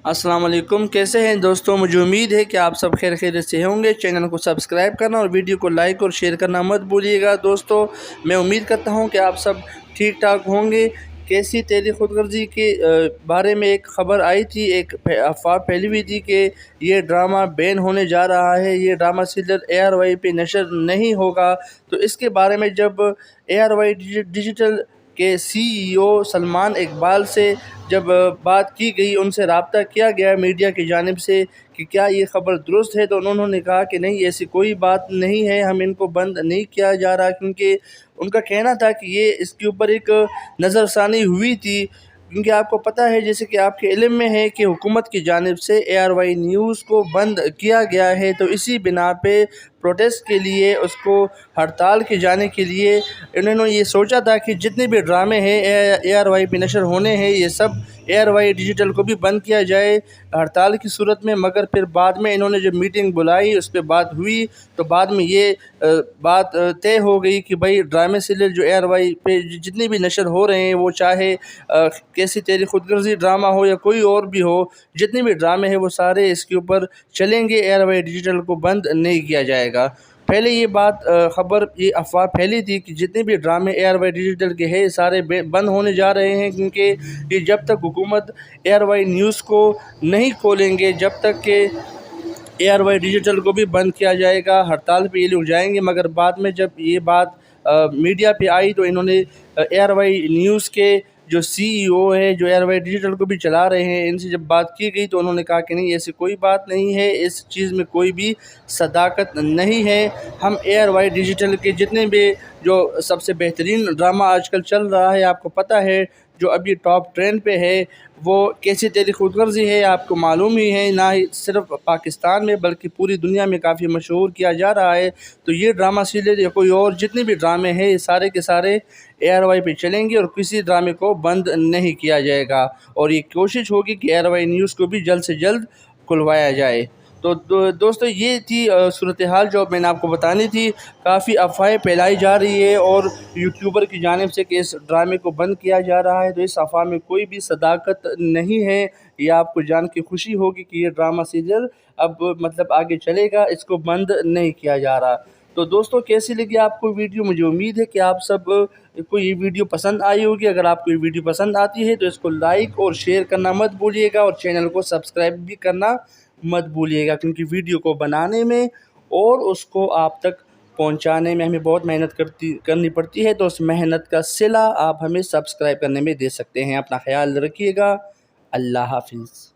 अस्सलाम वालेकुम। कैसे हैं दोस्तों? मुझे उम्मीद है कि आप सब खैर खैरियत से होंगे। चैनल को सब्सक्राइब करना और वीडियो को लाइक और शेयर करना मत भूलिएगा। दोस्तों, मैं उम्मीद करता हूं कि आप सब ठीक ठाक होंगे। कैसी तेरी खुदगर्जी के बारे में एक ख़बर आई थी, एक अफवाह फैली हुई थी कि ये ड्रामा बैन होने जा रहा है, ये ड्रामा सीरियल ARY पे नशर नहीं होगा। तो इसके बारे में जब ARY डिजिटल के CEO सलमान इकबाल से जब बात की गई, उनसे रब्ता किया गया मीडिया की जानिब से कि क्या ये ख़बर दुरुस्त है, तो उन्होंने कहा कि नहीं, ऐसी कोई बात नहीं है, हम इनको बंद नहीं किया जा रहा। क्योंकि उनका कहना था कि ये इसके ऊपर एक नज़रसानी हुई थी। क्योंकि आपको पता है, जैसे कि आपके इल्म में है, कि हुकूमत की जानिब से ARY न्यूज़ को बंद किया गया है। तो इसी बिना पे प्रोटेस्ट के लिए, उसको हड़ताल के जाने के लिए इन्होंने ये सोचा था कि जितने भी ड्रामे हैं ARY पे नशर होने हैं, ये सब ARY डिजिटल को भी बंद किया जाए हड़ताल की सूरत में। मगर फिर बाद में इन्होंने जब मीटिंग बुलाई, उस पर बात हुई, तो बाद में ये बात तय हो गई कि भाई ड्रामे सीरियल जो ARY पे जितने भी नशर हो रहे हैं, वो चाहे कैसी तेरी खुदगर्जी ड्रामा हो या कोई और भी हो, जितने भी ड्रामे हैं वो सारे इसके ऊपर चलेंगे, ARY डिजिटल को बंद नहीं किया जाएगा। पहले ये बात ख़बर, ये अफवाह फैली थी कि जितने भी ड्रामे ARY डिजिटल के हैं सारे बंद होने जा रहे हैं। क्योंकि ये जब तक हुकूमत ARY न्यूज़ को नहीं खोलेंगे, जब तक कि ARY डिजिटल को भी बंद किया जाएगा, हड़ताल पे ये लोग जाएंगे। मगर बाद में जब ये बात मीडिया पे आई, तो इन्होंने ARY न्यूज़ के जो CEO है, जो ARY डिजिटल को भी चला रहे हैं, इनसे जब बात की गई, तो उन्होंने कहा कि नहीं, ऐसी कोई बात नहीं है, इस चीज़ में कोई भी सदाकत नहीं है। हम ARY डिजिटल के जितने भी जो सबसे बेहतरीन ड्रामा आजकल चल रहा है, आपको पता है, जो अभी टॉप ट्रेंड पे है, वो कैसी तेरी खुदगर्जी है, आपको मालूम ही है। ना ही सिर्फ पाकिस्तान में बल्कि पूरी दुनिया में काफ़ी मशहूर किया जा रहा है। तो ये ड्रामा सीरियल या कोई और जितने भी ड्रामे हैं, ये सारे के सारे ARY पे चलेंगे और किसी ड्रामे को बंद नहीं किया जाएगा। और ये कोशिश होगी कि ARY न्यूज़ को भी जल्द से जल्द खुलवाया जाए। तो दोस्तों, ये थी सूरत हाल जो मैंने आपको बतानी थी। काफ़ी अफवाहें फैलाई जा रही है और यूट्यूबर की जानिब से कि इस ड्रामे को बंद किया जा रहा है, तो इस अफवाह में कोई भी सदाकत नहीं है। ये आपको जान के खुशी होगी कि ये ड्रामा सीरियल अब मतलब आगे चलेगा, इसको बंद नहीं किया जा रहा। तो दोस्तों, कैसी लगी आपको वीडियो? मुझे उम्मीद है कि आप सब को ये वीडियो पसंद आई होगी। अगर आपको ये वीडियो पसंद आती है तो इसको लाइक और शेयर करना मत भूलिएगा और चैनल को सब्सक्राइब भी करना मत भूलिएगा। क्योंकि वीडियो को बनाने में और उसको आप तक पहुंचाने में हमें बहुत मेहनत करनी पड़ती है। तो उस मेहनत का सिला आप हमें सब्सक्राइब करने में दे सकते हैं। अपना ख्याल रखिएगा। अल्लाह हाफिज़।